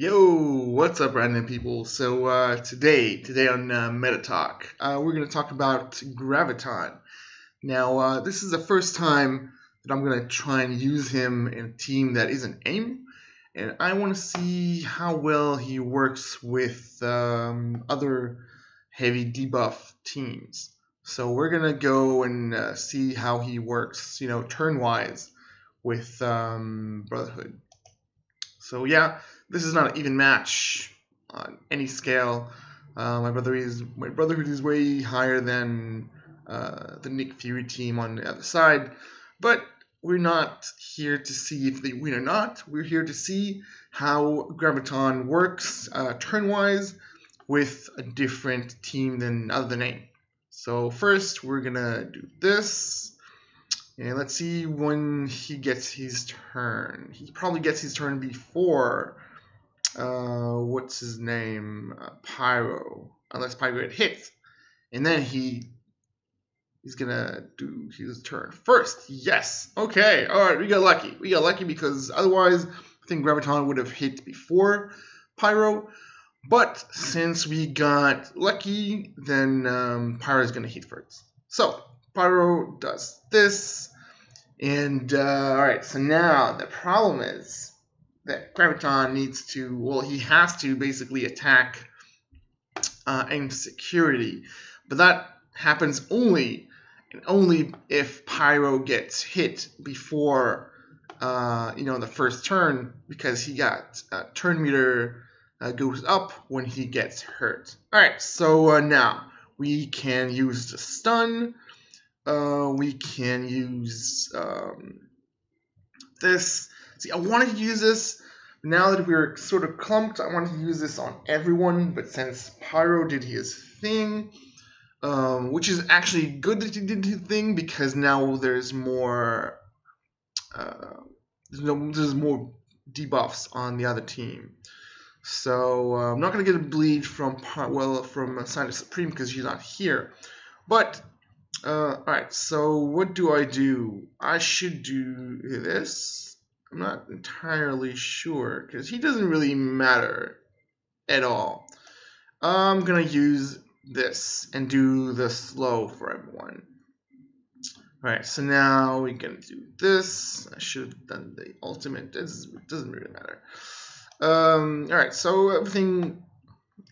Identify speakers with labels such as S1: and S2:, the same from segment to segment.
S1: Yo, what's up, random people? So today on MetaTalk, we're going to talk about Graviton. Now, this is the first time that I'm going to try and use him in a team that isn't AIM, and I want to see how well he works with other heavy debuff teams. So we're going to go and see how he works, turn-wise with Brotherhood. So yeah, this is not an even match on any scale. My Brotherhood is way higher than the Nick Fury team on the other side, but we're not here to see if they win or not. We're here to see how Graviton works turn-wise with a different team than other than AIM. So first, we're gonna do this. And let's see when he gets his turn. He probably gets his turn before, what's his name? Pyro. Unless Pyro had hit. And then he's going to do his turn first. Yes. Okay. All right. We got lucky. We got lucky because otherwise I think Graviton would have hit before Pyro. But since we got lucky, then Pyro is going to hit first. So Pyro does this. And alright, so now the problem is that Graviton needs to, well, he has to basically attack AIM security. But that happens only if Pyro gets hit before, the first turn, because he got turn meter goes up when he gets hurt. Alright, so now we can use the stun. We can use this. See, I wanted to use this. Now that we're sort of clumped, I wanted to use this on everyone. But since Pyro did his thing, which is actually good that he did his thing, because now there's more there's more debuffs on the other team. So I'm not going to get a bleed from Scientist Supreme because she's not here. But alright, so what do? I should do this. I'm not entirely sure because he doesn't really matter at all. I'm gonna use this and do the slow for everyone. Alright, so now we're gonna do this. I should have done the ultimate. It doesn't really matter. Alright, so everything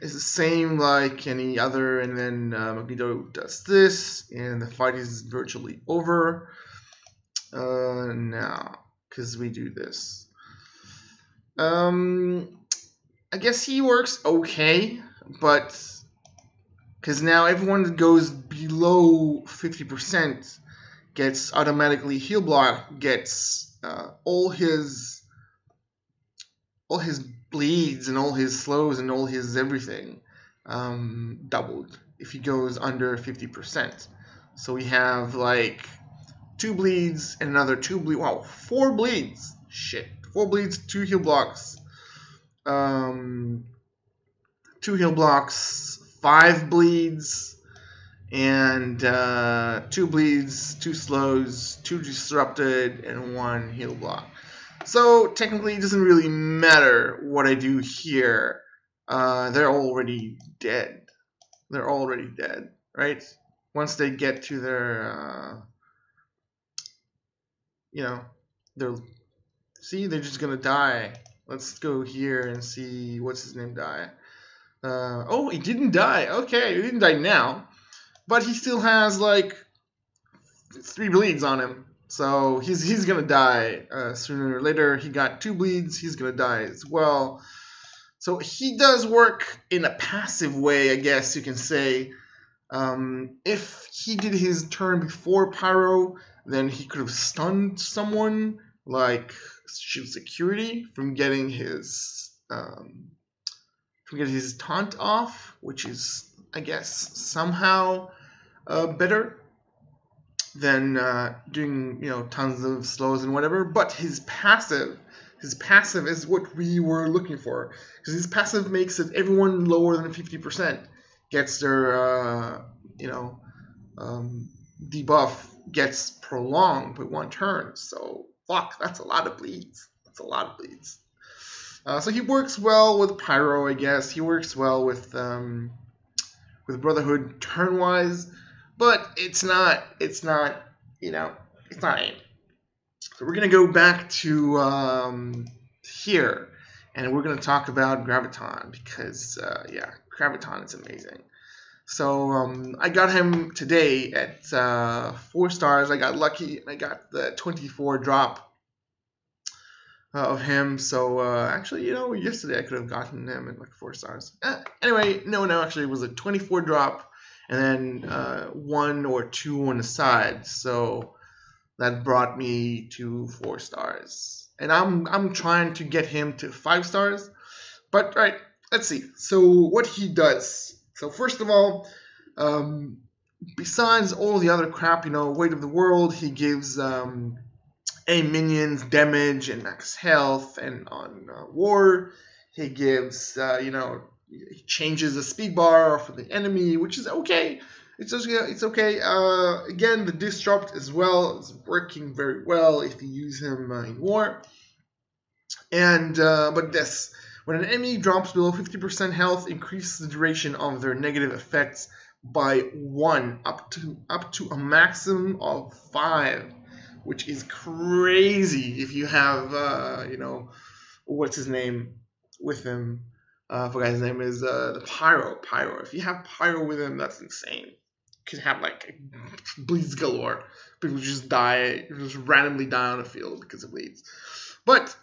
S1: is the same like any other, and then Magneto does this, and the fight is virtually over. Now, because we do this. I guess he works okay, but because now everyone that goes below 50% gets automatically heal block, gets all his bleeds and all his slows and all his everything doubled if he goes under 50%. So we have like 2 bleeds and another 2 bleeds. Wow, 4 bleeds. Shit. 4 bleeds, 2 heal blocks. 2 heal blocks, 5 bleeds, and 2 bleeds, 2 slows, 2 disrupted, and 1 heal block. So technically it doesn't really matter what I do here. They're already dead. They're already dead, right? Once they get to their, they're just gonna die. Let's go here and see what's his name die. Oh, he didn't die. Okay, he didn't die now, but he still has like 3 bleeds on him. So he's gonna die sooner or later. He got 2 bleeds. He's gonna die as well. So he does work in a passive way, I guess you can say. If he did his turn before Pyro, then he could have stunned someone like Shield Security from getting his taunt off, which is, I guess, somehow better than doing tons of slows and whatever. But his passive is what we were looking for, because his passive makes it everyone lower than 50% gets their debuff gets prolonged by 1 turn. So fuck, that's a lot of bleeds. So he works well with Pyro, I guess. He works well with Brotherhood turn-wise, but it's not it's not AIM. So we're gonna go back to here, and we're gonna talk about Graviton because Graviton is amazing. So I got him today at 4 stars. I got lucky and I got the 24 drop of him. So actually, yesterday I could have gotten him at like 4 stars. Anyway, no, actually it was a 24 drop and then 1 or 2 on the side. So that brought me to 4 stars. And I'm trying to get him to 5 stars. But right, let's see. So what he does. So first of all, besides all the other crap, weight of the world, he gives A minions damage and max health, and on war, he gives he changes the speed bar for the enemy, which is okay. It's okay. Again, the disrupt as well is working very well if you use him in war. And but this, when an enemy drops below 50% health, increases the duration of their negative effects by 1 up to a maximum of 5, which is crazy if you have what's his name with him. I forgot his name is the Pyro. If you have Pyro with him, that's insane. You can have like bleeds galore. People just randomly die on the field because of bleeds. But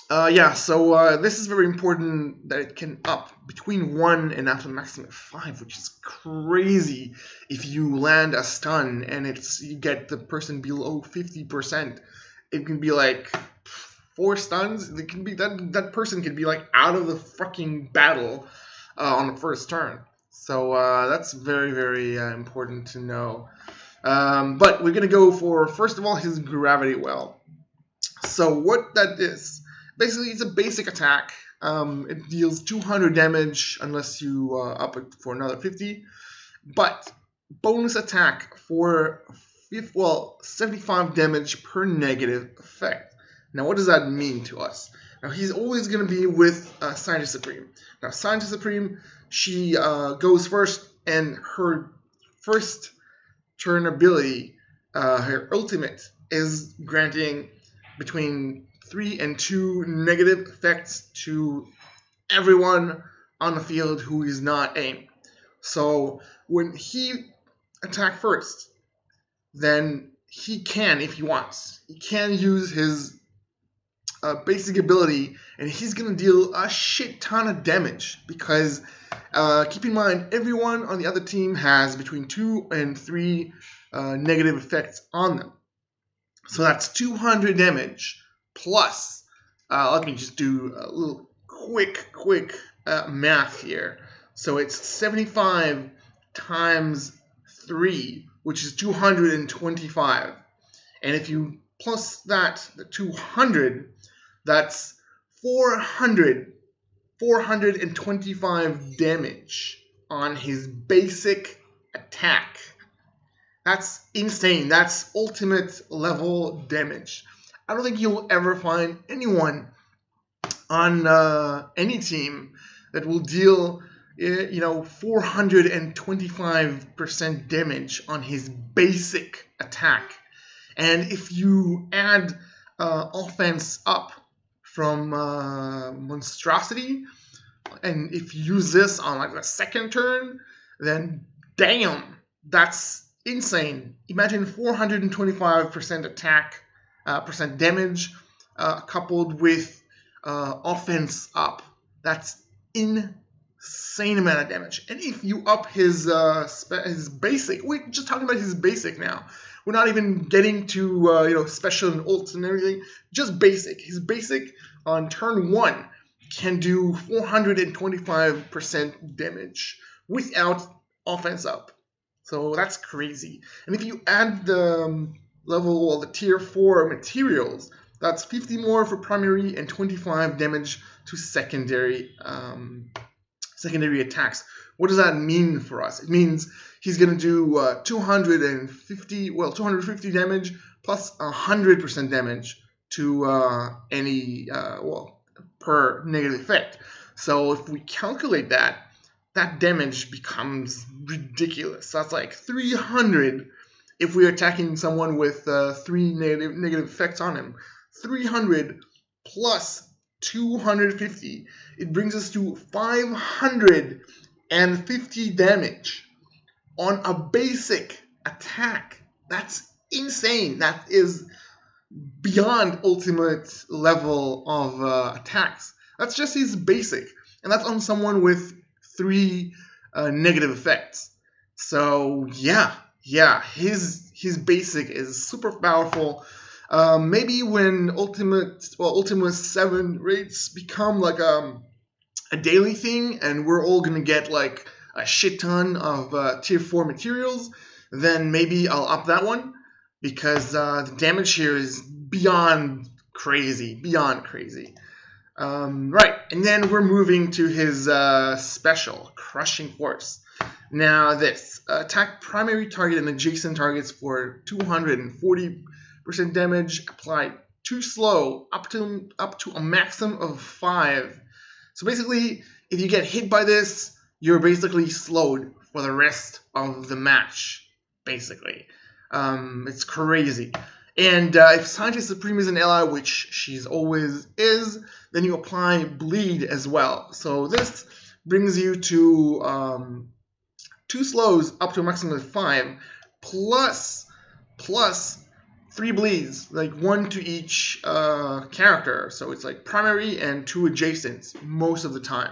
S1: so this is very important that it can up between 1 and up to a maximum of 5, which is crazy if you land a stun and you get the person below 50%. It can be like 4 stuns. It can be that person can be like out of the fucking battle on the first turn. So that's very, very important to know. But we're going to go for, first of all, his Gravity Well. So what that is, basically it's a basic attack. It deals 200 damage unless you up it for another 50. But bonus attack for 75 damage per negative effect. Now what does that mean to us? Now he's always going to be with Scientist Supreme. Now Scientist Supreme, she goes first, and her first turn ability, her ultimate, is granting between 3 and 2 negative effects to everyone on the field who is not AIM. So when he attack first, then he can, if he wants, he can use his basic ability, and he's going to deal a shit ton of damage because keep in mind, everyone on the other team has between 2 and 3 negative effects on them. So that's 200 damage plus, let me just do a little quick math here. So it's 75 times 3, which is 225. And if you plus that, the 200, that's 425 damage on his basic attack. That's insane. That's ultimate level damage. I don't think you'll ever find anyone on any team that will deal 425% damage on his basic attack. And if you add offense up from Monstrosity, and if you use this on like the second turn, then damn, that's insane. Imagine 425% attack percent damage coupled with offense up. That's insane amount of damage. And if you up his basic, we're just talking about his basic now. We're not even getting to special and ults and everything. Just basic. His basic on turn 1 can do 425% damage without offense up. So that's crazy. And if you add the the tier 4 materials, that's 50 more for primary and 25 damage to secondary attacks. What does that mean for us? It means he's going to do 250 damage plus 100% damage to any per negative effect. So if we calculate that, that damage becomes ridiculous. That's like 300 if we're attacking someone with 3 negative effects on him. 300 plus 250. It brings us to 550 damage on a basic attack. That's insane. That is beyond ultimate level of attacks. That's just his basic. And that's on someone with 3 negative effects. So yeah, his basic is super powerful. Maybe when Ultima 7 rates become like a daily thing, and we're all gonna get like a shit ton of tier 4 materials, then maybe I'll up that one, because the damage here is beyond crazy. Right, and then we're moving to his special, Crushing Force. Now this, attack primary target and adjacent targets for 240% damage, apply 2 slow, up to a maximum of 5. So basically, if you get hit by this, you're basically slowed for the rest of the match, basically. It's crazy. And if Scientist Supreme is an ally, which she's always is, then you apply Bleed as well. So this brings you to 2 slows up to a maximum of 5, plus 3 bleeds, like 1 to each character. So it's like primary and 2 adjacents most of the time.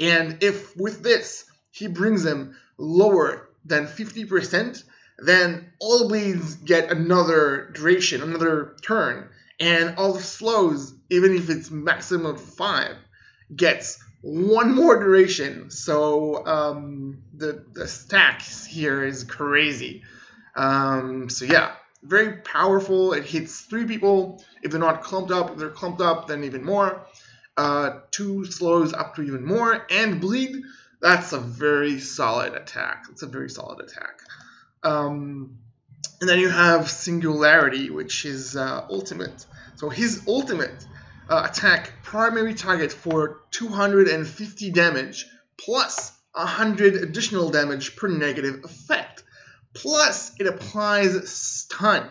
S1: And if with this he brings them lower than 50%, then all the bleeds get another duration, another turn, and all the slows, even if it's maximum of 5, gets 1 more duration. So the stacks here is crazy. So yeah, very powerful. It hits 3 people if they're not clumped up. If they're clumped up, then even more. 2 slows up to even more, and bleed. That's a very solid attack. And then you have Singularity, which is ultimate. So his ultimate attack primary target for 250 damage plus 100 additional damage per negative effect. Plus it applies stun.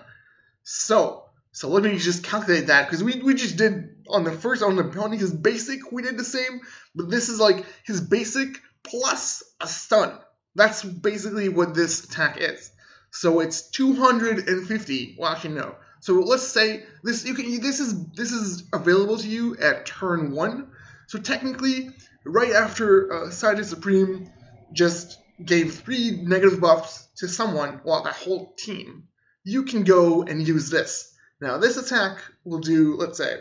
S1: So let me just calculate that, because we just did on his basic, we did the same, but this is like his basic plus a stun. That's basically what this attack is. So it's 250. Well, actually no. So let's say this is available to you at turn 1. So technically, right after Scientist Supreme just gave 3 negative buffs to someone, well, that whole team, you can go and use this. Now this attack will do, let's say,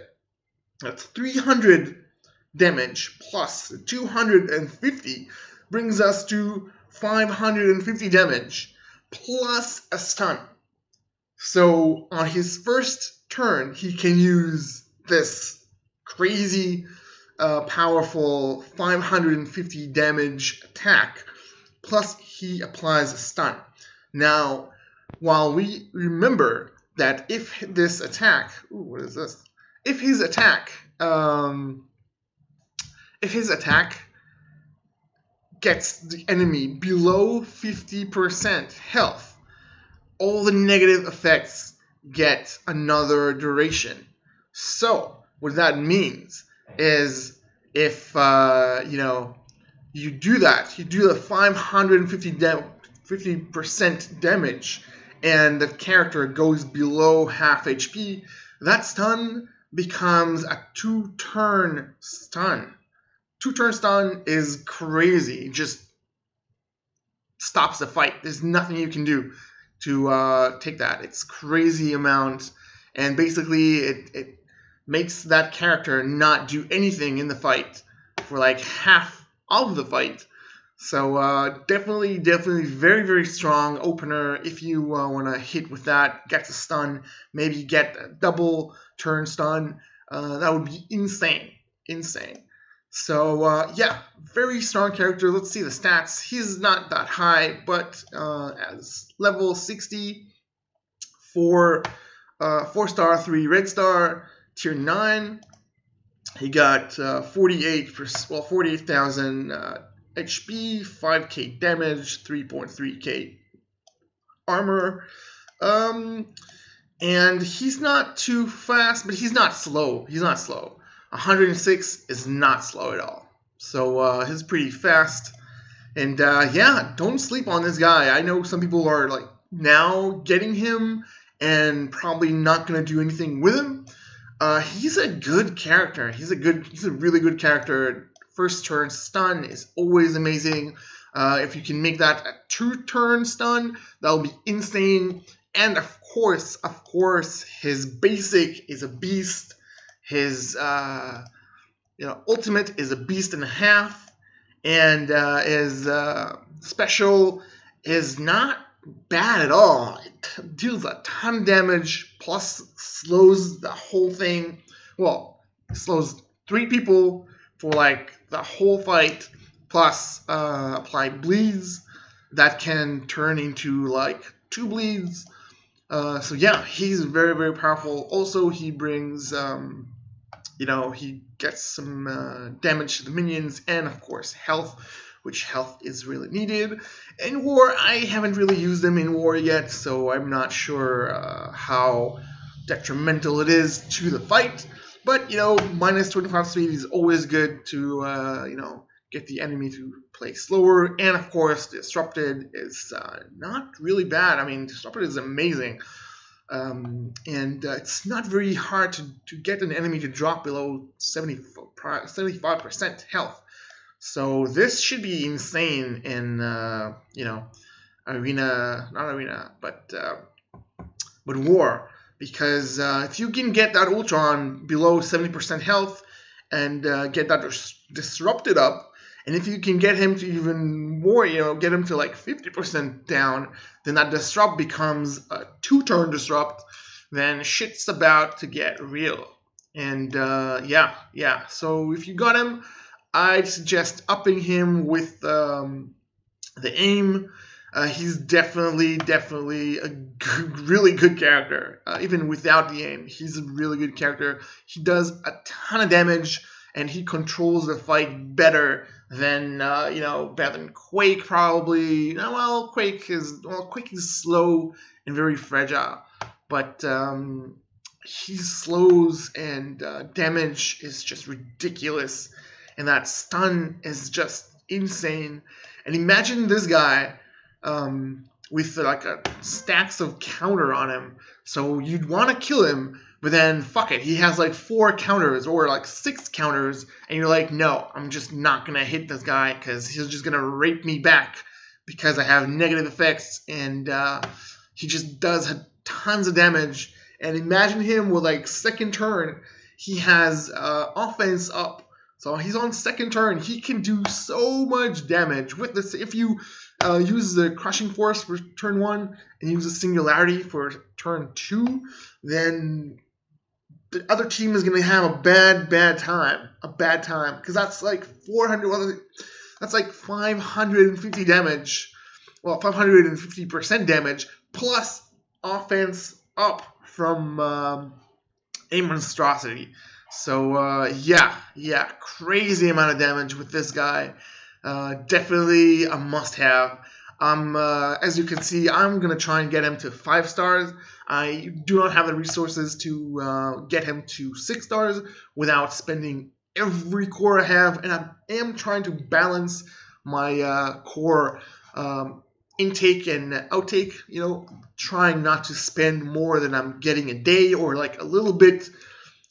S1: that's 300 damage plus 250 brings us to 550 damage plus a stun. So on his first turn, he can use this crazy powerful 550 damage attack, plus he applies a stun. Now, while we remember that if this attack, if his attack gets the enemy below 50% health, all the negative effects get another duration. So what that means is if you do that, you do the 50% damage, and the character goes below half HP, that stun becomes a 2-turn stun. 2-turn stun is crazy. It just stops the fight. There's nothing you can do to take that. It's crazy amount, and basically it makes that character not do anything in the fight for like half of the fight. So definitely very, very strong opener. If you want to hit with that, get a stun, maybe get a double turn stun, that would be insane. So yeah, very strong character. Let's see the stats. He's not that high, but as level 60, 4 star, 3 red star, tier 9. He got 48,000 HP, 5k damage, 3.3k armor. And he's not too fast, but he's not slow. 106 is not slow at all. So he's pretty fast. And yeah, don't sleep on this guy. I know some people are like now getting him and probably not gonna do anything with him. He's a good character. He's a really good character. First turn stun is always amazing. If you can make that a 2-turn stun, that'll be insane. And of course, his basic is a beast. His ultimate is a beast and a half, and his special is not bad at all. It deals a ton of damage, plus slows the whole thing. Well, slows 3 people for like the whole fight, plus apply bleeds that can turn into like 2 bleeds. So yeah, he's very, very powerful. Also, he brings, he gets some damage to the minions, and of course health, which health is really needed. In war, I haven't really used them in war yet, so I'm not sure how detrimental it is to the fight. But, minus 25 speed is always good to, get the enemy to play slower. And, of course, Disrupted is not really bad. I mean, Disrupted is amazing. And it's not very hard to get an enemy to drop below 75% health. So this should be insane in, war. Because if you can get that Ultron below 70% health and get that Disrupted up, and if you can get him to even more, get him to like 50% down, then that Disrupt becomes a 2-turn Disrupt, then shit's about to get real. And yeah. So if you got him, I'd suggest upping him with the aim. He's definitely a really good character. Even without the aim, he's a really good character. He does a ton of damage, and he controls the fight better than Quake probably. Quake is slow and very fragile, but he slows, and damage is just ridiculous, and that stun is just insane. And imagine this guy with like stacks of counter on him. So you'd want to kill him, but then fuck it, he has like 4 counters or like 6 counters, and you're like, no, I'm just not gonna hit this guy because he's just gonna rape me back because I have negative effects, and he just does tons of damage. And imagine him with like second turn, he has offense up. So he's on second turn. He can do so much damage with this. If you use the Crushing Force for turn 1 and use the Singularity for turn 2, then the other team is going to have a bad time. Because that's like 400. That's like 550 damage. Well, 550% damage plus offense up from a monstrosity. So yeah, crazy amount of damage with this guy. Definitely a must-have. As you can see, I'm gonna try and get him to 5 stars. I do not have the resources to get him to 6 stars without spending every core I have, and I am trying to balance my core intake and outtake. Trying not to spend more than I'm getting a day, or like a little bit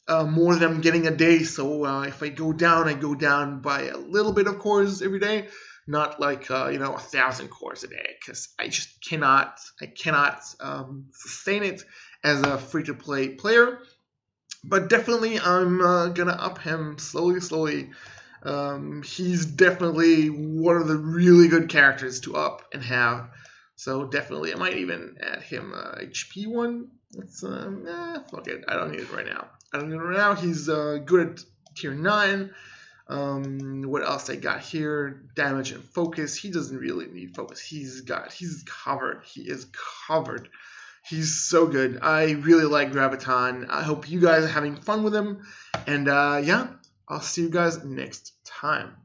S1: more than I'm getting a day. So if I go down by a little bit of cores every day, not like 1,000 cores a day, because I just cannot sustain it as a free-to-play player. But definitely I'm gonna up him slowly. He's definitely one of the really good characters to up and have. So definitely I might even add him HP 1. Let's fuck it. I don't need it right now. He's good at tier 9. What else I got here? Damage and focus. He doesn't really need focus. He's covered. He is covered. He's so good. I really like Graviton. I hope you guys are having fun with him. And yeah, I'll see you guys next time.